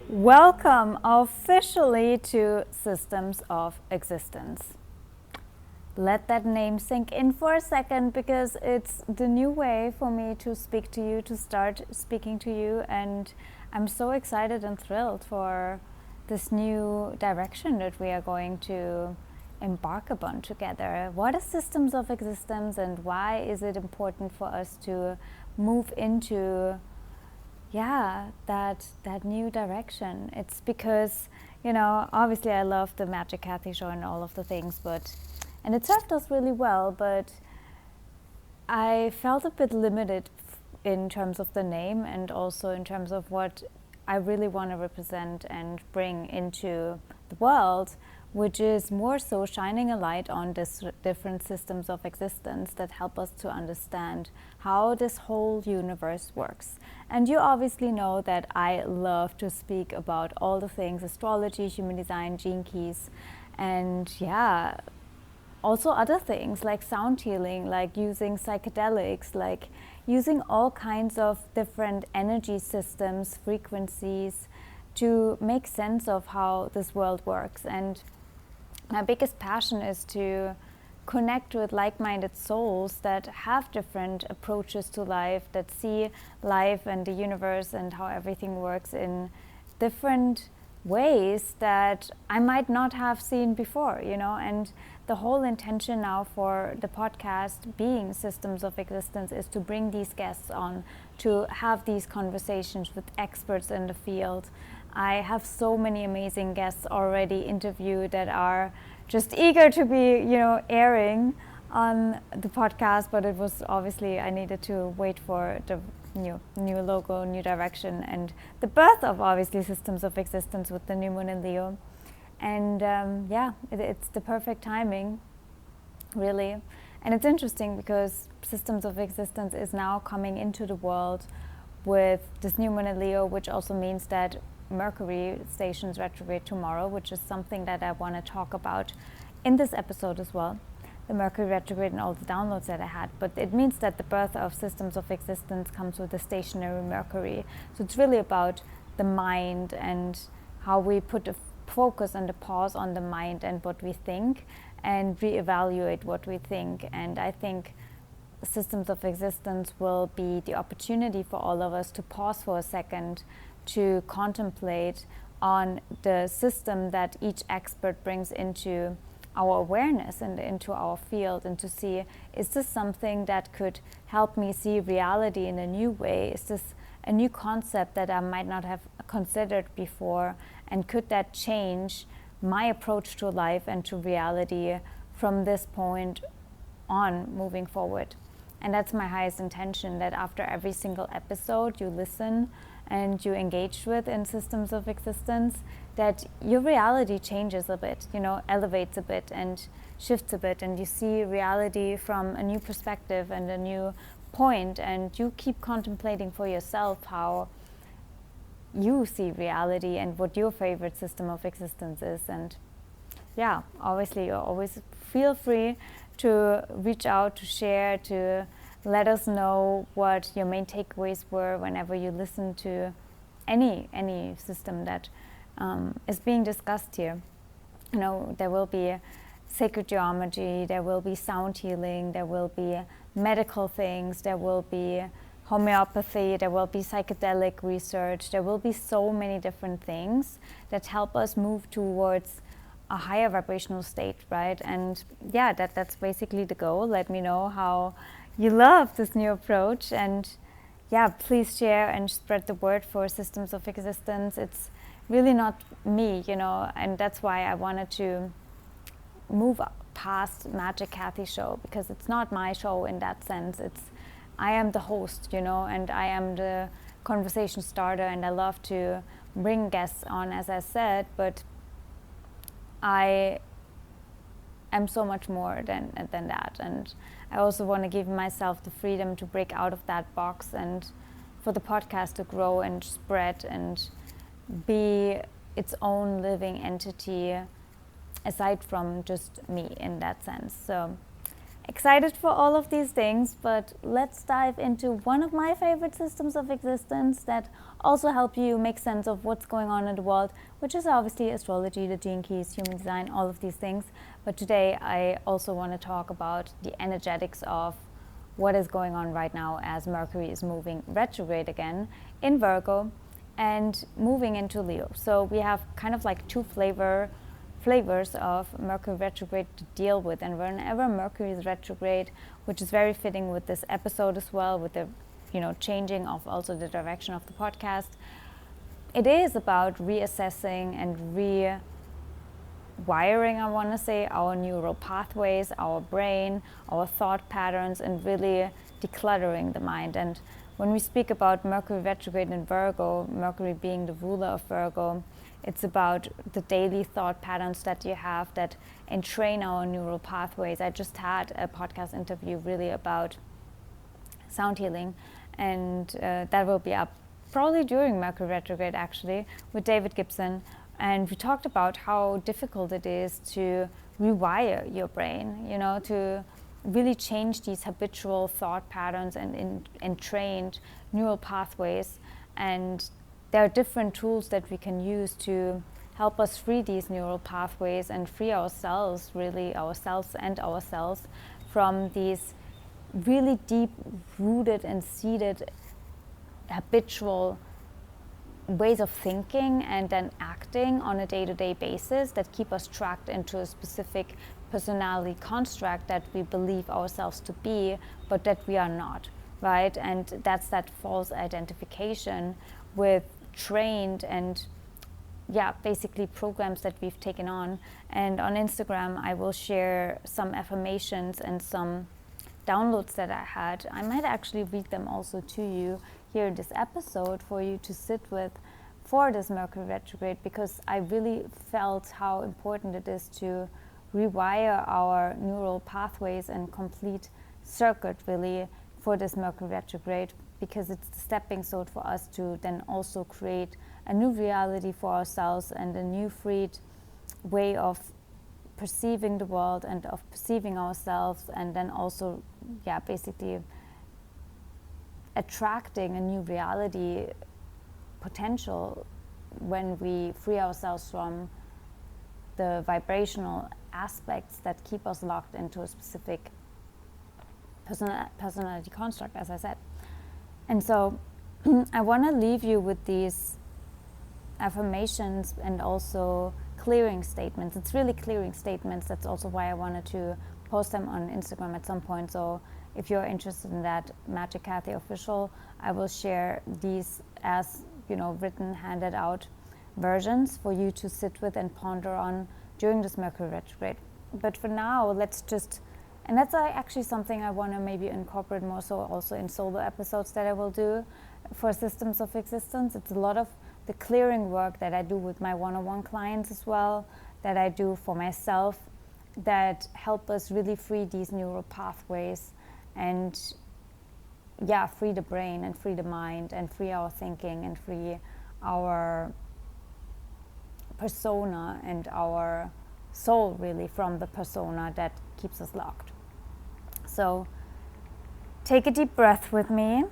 Welcome officially to Systems of Existence. Let that name sink in for a second, because it's the new way for me to speak to you, to start speaking to you, and I'm so excited and thrilled for this new direction that we are going to embark upon together. What is Systems of Existence, and why is it important for us to move into that new direction? It's because, obviously I love the Magic Kathy show and all of the things, and it served us really well, but I felt a bit limited in terms of the name, and also in terms of what I really want to represent and bring into the world, which is more so shining a light on this different systems of existence that help us to understand how this whole universe works. And you obviously know that I love to speak about all the things: astrology, human design, gene keys, and also other things like sound healing, like using psychedelics, like using all kinds of different energy systems, frequencies, to make sense of how this world works. And my biggest passion is to connect with like-minded souls that have different approaches to life, that see life and the universe and how everything works in different ways that I might not have seen before, and the whole intention now for the podcast being Systems of Existence is to bring these guests on, to have these conversations with experts in the field. I have so many amazing guests already interviewed that are just eager to be, airing on the podcast, but it was obviously, I needed to wait for the new logo, new direction, and the birth of obviously Systems of Existence with the new moon in Leo. And it's the perfect timing, really. And it's interesting because Systems of Existence is now coming into the world with this new moon in Leo, which also means that Mercury stations retrograde tomorrow, which is something that I want to talk about in this episode as well. The Mercury retrograde and all the downloads that I had. But it means that the birth of Systems of Existence comes with the stationary Mercury. So it's really about the mind and how we put a focus and a pause on the mind and what we think, and reevaluate what we think. And I think Systems of Existence will be the opportunity for all of us to pause for a second, to contemplate on the system that each expert brings into our awareness and into our field, and to see, is this something that could help me see reality in a new way? Is this a new concept that I might not have considered before? And could that change my approach to life and to reality from this point on moving forward? And that's my highest intention, that after every single episode you listen and you engage with in Systems of Existence, that your reality changes a bit, elevates a bit and shifts a bit, and you see reality from a new perspective and a new point, and you keep contemplating for yourself how you see reality and what your favorite System of Existence is. And obviously you always feel free to reach out, to share, to let us know what your main takeaways were whenever you listen to any system that is being discussed here. There will be sacred geometry, there will be sound healing, there will be medical things, there will be homeopathy, there will be psychedelic research, there will be so many different things that help us move towards a higher vibrational state, right? And that's basically the goal. Let me know how you love this new approach, and please share and spread the word for Systems of Existence. It's really not me, and that's why I wanted to move past Magic Kathy show, because it's not my show in that sense. I am the host, and I am the conversation starter, and I love to bring guests on, as I said, but I am so much more than that. And I also want to give myself the freedom to break out of that box and for the podcast to grow and spread and be its own living entity aside from just me in that sense. So excited for all of these things, but let's dive into one of my favorite systems of existence that also help you make sense of what's going on in the world, which is obviously astrology, the gene keys, human design, all of these things. But today I also want to talk about the energetics of what is going on right now as Mercury is moving retrograde again in Virgo and moving into Leo. So we have kind of like two flavors of Mercury retrograde to deal with, and whenever Mercury is retrograde, which is very fitting with this episode as well, with the changing of also the direction of the podcast, it is about reassessing and rewiring, I want to say, our neural pathways, our brain, our thought patterns, and really decluttering the mind. And when we speak about Mercury retrograde in Virgo, Mercury being the ruler of Virgo, it's about the daily thought patterns that you have that entrain our neural pathways. I just had a podcast interview really about sound healing, and that will be up probably during Mercury retrograde actually, with David Gibson. And we talked about how difficult it is to rewire your brain, to really change these habitual thought patterns and entrained neural pathways. And there are different tools that we can use to help us free these neural pathways and free ourselves, really ourselves and our cells, from these really deep rooted and seated habitual ways of thinking and then acting on a day-to-day basis that keep us tracked into a specific personality construct that we believe ourselves to be, but that we are not, right? And that's that false identification with trained and basically programs that we've taken on. And on Instagram I will share some affirmations and some downloads that I had. I might actually read them also to you here in this episode for you to sit with for this Mercury retrograde, because I really felt how important it is to rewire our neural pathways and complete circuit really for this Mercury retrograde, because it's the stepping stone for us to then also create a new reality for ourselves and a new freed way of perceiving the world and of perceiving ourselves, and then also basically attracting a new reality potential when we free ourselves from the vibrational aspects that keep us locked into a specific personality construct, as I said. And so I want to leave you with these affirmations and also clearing statements. It's really clearing statements. That's also why I wanted to post them on Instagram at some point. So if you're interested in that, Magic Kathy Official, I will share these as written, handed out versions for you to sit with and ponder on during this Mercury retrograde. But for now, let's just, and that's actually something I want to maybe incorporate more so also in solo episodes that I will do for systems of existence. It's a lot of the clearing work that I do with my one-on-one clients as well, that I do for myself, that help us really free these neural pathways and free the brain and free the mind and free our thinking and free our persona and our soul really from the persona that keeps us locked. So take a deep breath with me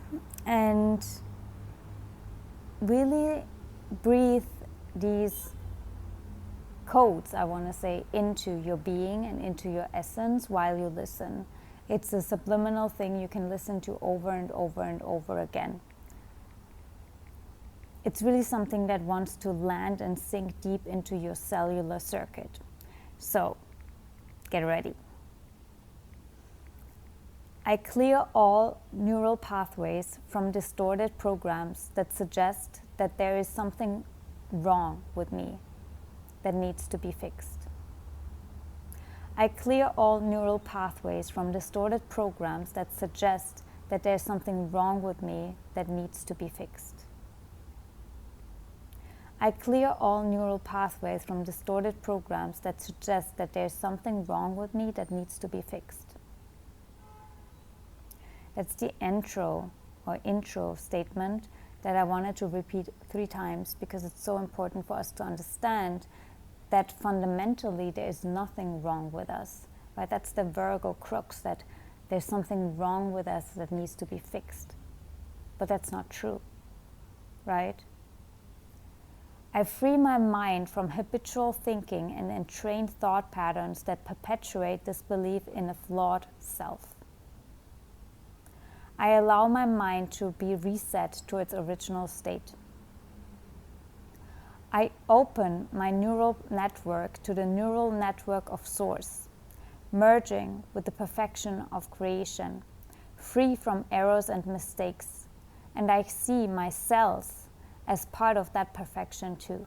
and really breathe these codes, I want to say, into your being and into your essence while you listen. It's a subliminal thing you can listen to over and over and over again. It's really something that wants to land and sink deep into your cellular circuit. So, get ready. I clear all neural pathways from distorted programs that suggest that there is something wrong with me that needs to be fixed. I clear all neural pathways from distorted programs that suggest that there's something wrong with me that needs to be fixed. I clear all neural pathways from distorted programs that suggest that there's something wrong with me that needs to be fixed. That's the intro statement that I wanted to repeat 3 times because it's so important for us to understand that fundamentally there is nothing wrong with us, right? That's the Virgo crux, that there's something wrong with us that needs to be fixed. But that's not true, right? I free my mind from habitual thinking and entrained thought patterns that perpetuate this belief in a flawed self. I allow my mind to be reset to its original state. I open my neural network to the neural network of Source, merging with the perfection of creation, free from errors and mistakes, and I see my cells as part of that perfection too.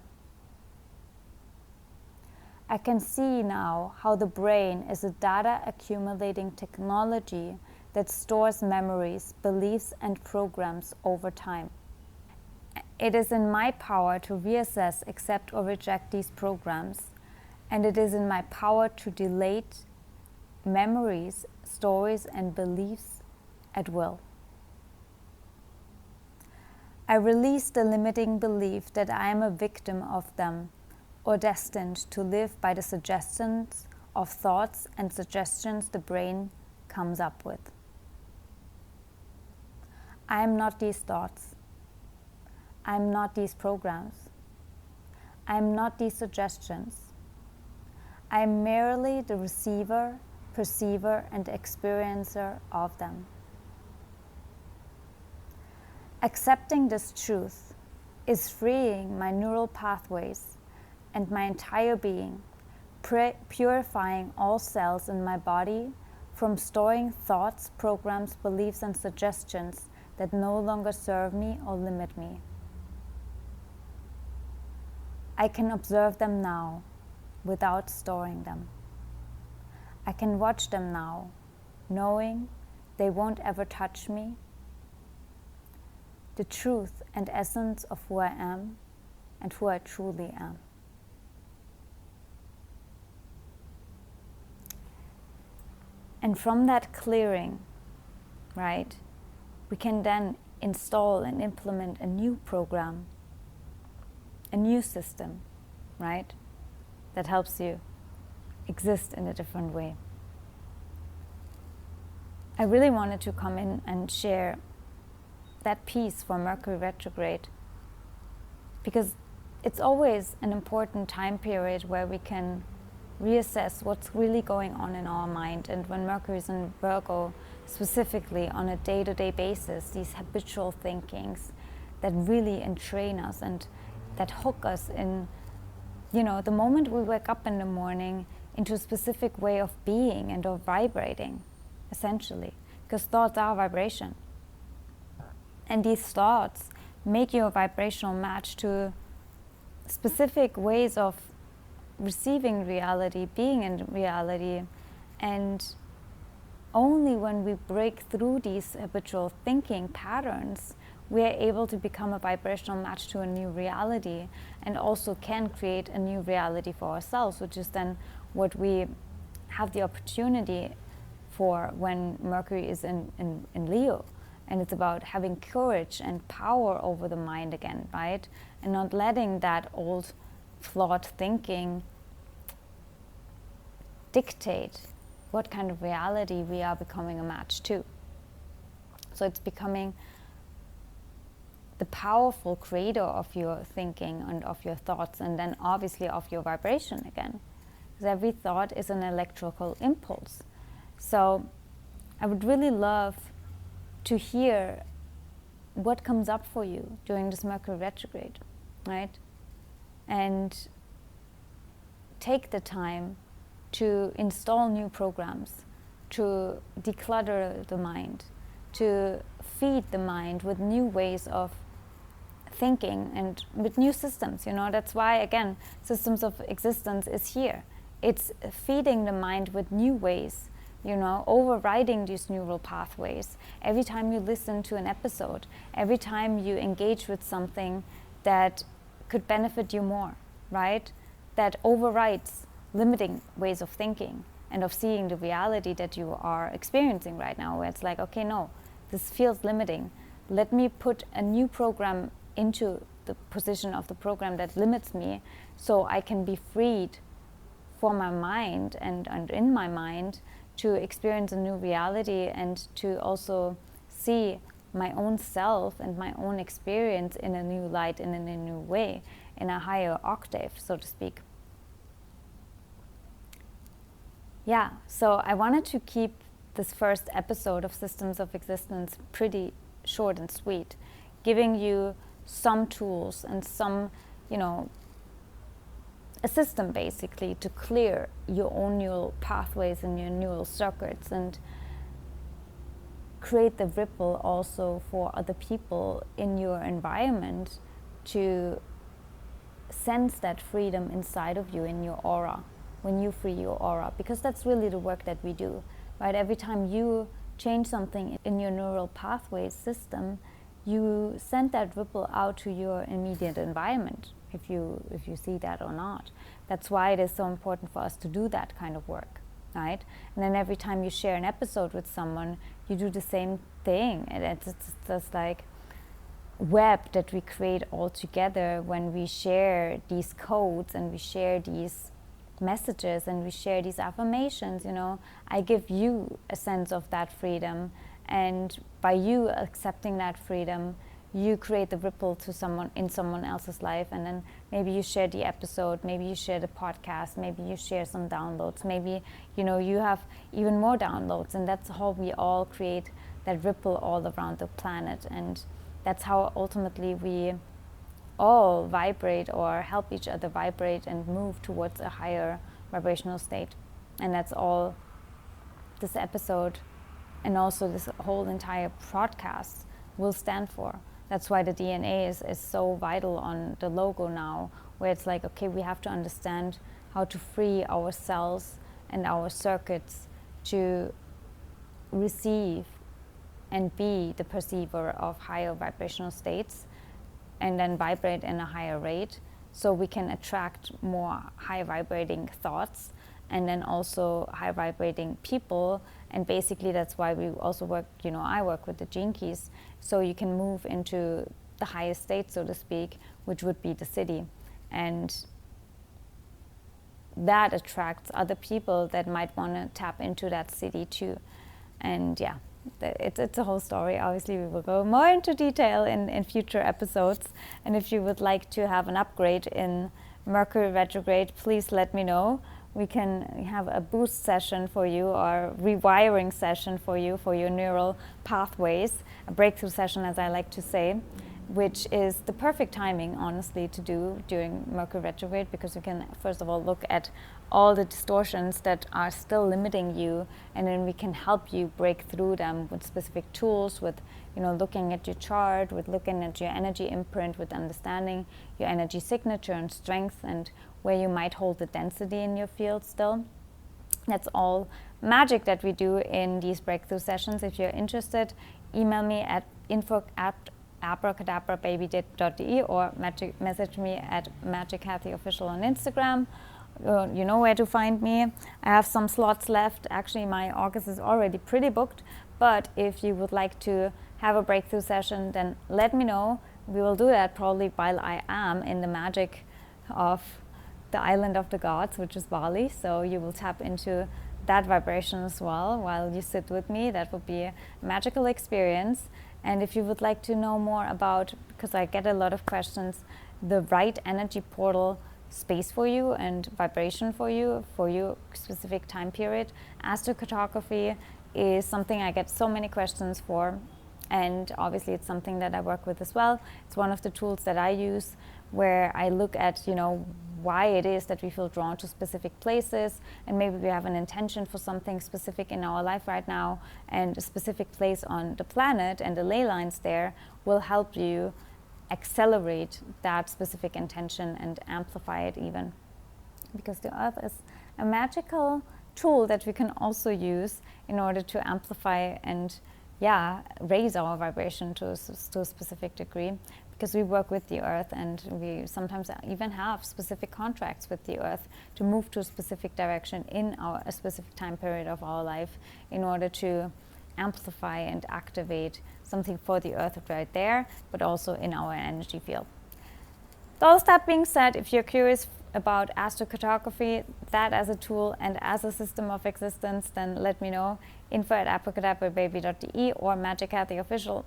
I can see now how the brain is a data accumulating technology that stores memories, beliefs, and programs over time. It is in my power to reassess, accept, or reject these programs, and it is in my power to delete memories, stories, and beliefs at will. I release the limiting belief that I am a victim of them or destined to live by the suggestions of thoughts and suggestions the brain comes up with. I am not these thoughts. I am not these programs. I am not these suggestions. I am merely the receiver, perceiver, and experiencer of them. Accepting this truth is freeing my neural pathways and my entire being, purifying all cells in my body from storing thoughts, programs, beliefs, and suggestions that no longer serve me or limit me. I can observe them now without storing them. I can watch them now, knowing they won't ever touch me. The truth and essence of who I am and who I truly am. And from that clearing, right, we can then install and implement a new program, a new system, right, that helps you exist in a different way. I really wanted to come in and share that piece for Mercury retrograde because it's always an important time period where we can reassess what's really going on in our mind. And when Mercury is in Virgo, specifically on a day-to-day basis, these habitual thinkings that really entrain us and that hook us in, the moment we wake up in the morning into a specific way of being and of vibrating, essentially, because thoughts are vibration. And these thoughts make you a vibrational match to specific ways of receiving reality, being in reality, and only when we break through these habitual thinking patterns, we are able to become a vibrational match to a new reality and also can create a new reality for ourselves, which is then what we have the opportunity for when Mercury is in Leo. And it's about having courage and power over the mind again, right? And not letting that old flawed thinking dictate what kind of reality we are becoming a match to. So it's becoming the powerful creator of your thinking and of your thoughts, and then obviously of your vibration again. Because every thought is an electrical impulse. So I would really love to hear what comes up for you during this Mercury retrograde, right? And take the time to install new programs, to declutter the mind, to feed the mind with new ways of thinking and with new systems. That's why, again, systems of existence is here. It's feeding the mind with new ways, overriding these neural pathways. Every time you listen to an episode, every time you engage with something that could benefit you more, right? That overrides limiting ways of thinking and of seeing the reality that you are experiencing right now, where it's like, okay, no, this feels limiting. let me put a new program into the position of the program that limits me, so I can be freed for my mind and in my mind to experience a new reality and to also see my own self and my own experience in a new light, in a new way, in a higher octave, so to speak. Yeah, so I wanted to keep this first episode of Systems of Existence pretty short and sweet, giving you some tools and some, a system basically to clear your own neural pathways and your neural circuits and create the ripple also for other people in your environment to sense that freedom inside of you in your aura when you free your aura, because that's really the work that we do, right? Every time you change something in your neural pathway system, you send that ripple out to your immediate environment, if you see that or not. That's why it is so important for us to do that kind of work, right? And then every time you share an episode with someone, you do the same thing. And it's this like web that we create all together when we share these codes and we share these messages and we share these affirmations. I give you a sense of that freedom, and by you accepting that freedom, you create the ripple to someone in someone else's life, and then maybe you share the episode, maybe you share the podcast, maybe you share some downloads, maybe you have even more downloads, and that's how we all create that ripple all around the planet. And that's how ultimately we all vibrate or help each other vibrate and move towards a higher vibrational state. And that's all this episode and also this whole entire podcast will stand for. That's why the DNA is so vital on the logo now, where it's like, okay, we have to understand how to free our cells and our circuits to receive and be the perceiver of higher vibrational states, and then vibrate in a higher rate, so we can attract more high vibrating thoughts and then also high vibrating people. And basically that's why we also work, I work with the gene keys, so you can move into the highest state, so to speak, which would be the city. And that attracts other people that might want to tap into that city too. And yeah, it's a whole story. Obviously we will go more into detail in future episodes, and if you would like to have an upgrade in Mercury retrograde, please let me know. We can have a boost session for you, or rewiring session for you, for your neural pathways, a breakthrough session, as I like to say, which is the perfect timing, honestly, to do during Mercury retrograde, because you can first of all look at all the distortions that are still limiting you, and then we can help you break through them with specific tools, with looking at your chart, with looking at your energy imprint, with understanding your energy signature and strength, and where you might hold the density in your field still. That's all magic that we do in these breakthrough sessions. If you're interested, email me at info@abracadabrababy.de or message me at magickathyofficial on Instagram. You know where to find me. I have some slots left. Actually, my August is already pretty booked, but if you would like to have a breakthrough session, then let me know. We will do that probably while I am in the magic of the island of the gods, which is Bali. So you will tap into that vibration as well while you sit with me. That will be a magical experience. And if you would like to know more about, because I get a lot of questions, the right energy portal space for you and vibration for your specific time period, astrocartography is something I get so many questions for, and obviously it's something that I work with as well. It's one of the tools that I use, where I look at why it is that we feel drawn to specific places, and maybe we have an intention for something specific in our life right now, and a specific place on the planet and the ley lines there will help you accelerate that specific intention and amplify it even, because the earth is a magical tool that we can also use in order to amplify and raise our vibration to a specific degree, because we work with the earth, and we sometimes even have specific contracts with the earth to move to a specific direction in a specific time period of our life in order to amplify and activate something for the earth right there, but also in our energy field. All that being said, if you're curious about astrocartography, that as a tool and as a system of existence, then let me know. info@abracadabrababy.de or Magic Kathy Official,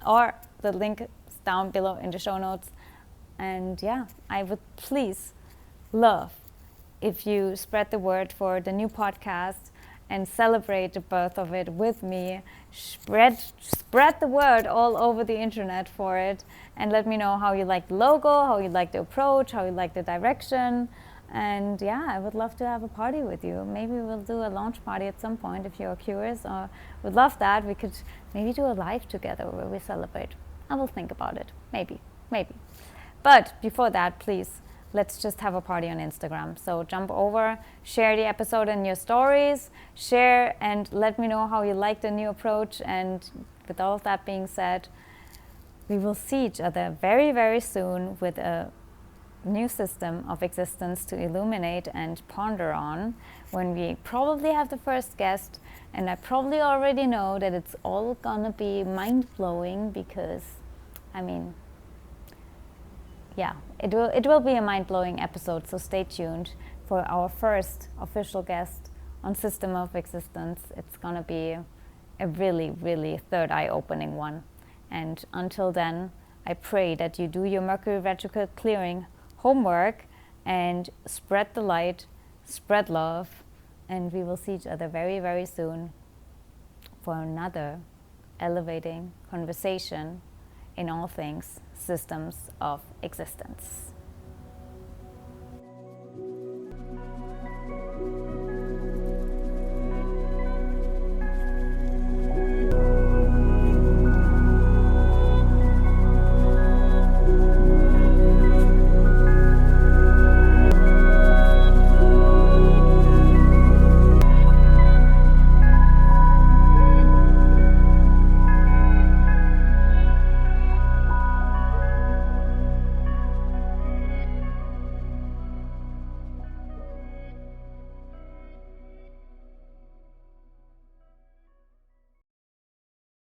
or the link is down below in the show notes. And yeah, I would please love if you spread the word for the new podcast and celebrate the birth of it with me. Spread the word all over the internet for it, and let me know how you like the logo, how you like the approach, how you like the direction. And yeah, I would love to have a party with you. Maybe we'll do a launch party at some point if you're curious, or would love that. We could maybe do a live together where we celebrate. I will think about it. Maybe. But before that, please, let's just have a party on Instagram. So jump over, share the episode in your stories, share and let me know how you like the new approach. And with all of that being said, we will see each other very, very soon with a new system of existence to illuminate and ponder on, when we probably have the first guest. And I probably already know that it's all gonna be mind-blowing, because I mean, yeah, it will be a mind-blowing episode, so stay tuned for our first official guest on System of Existence. It's gonna be a really, really third eye opening one. And until then, I pray that you do your Mercury retrograde clearing homework and spread the light, spread love, and we will see each other very, very soon for another elevating conversation in all things systems of existence.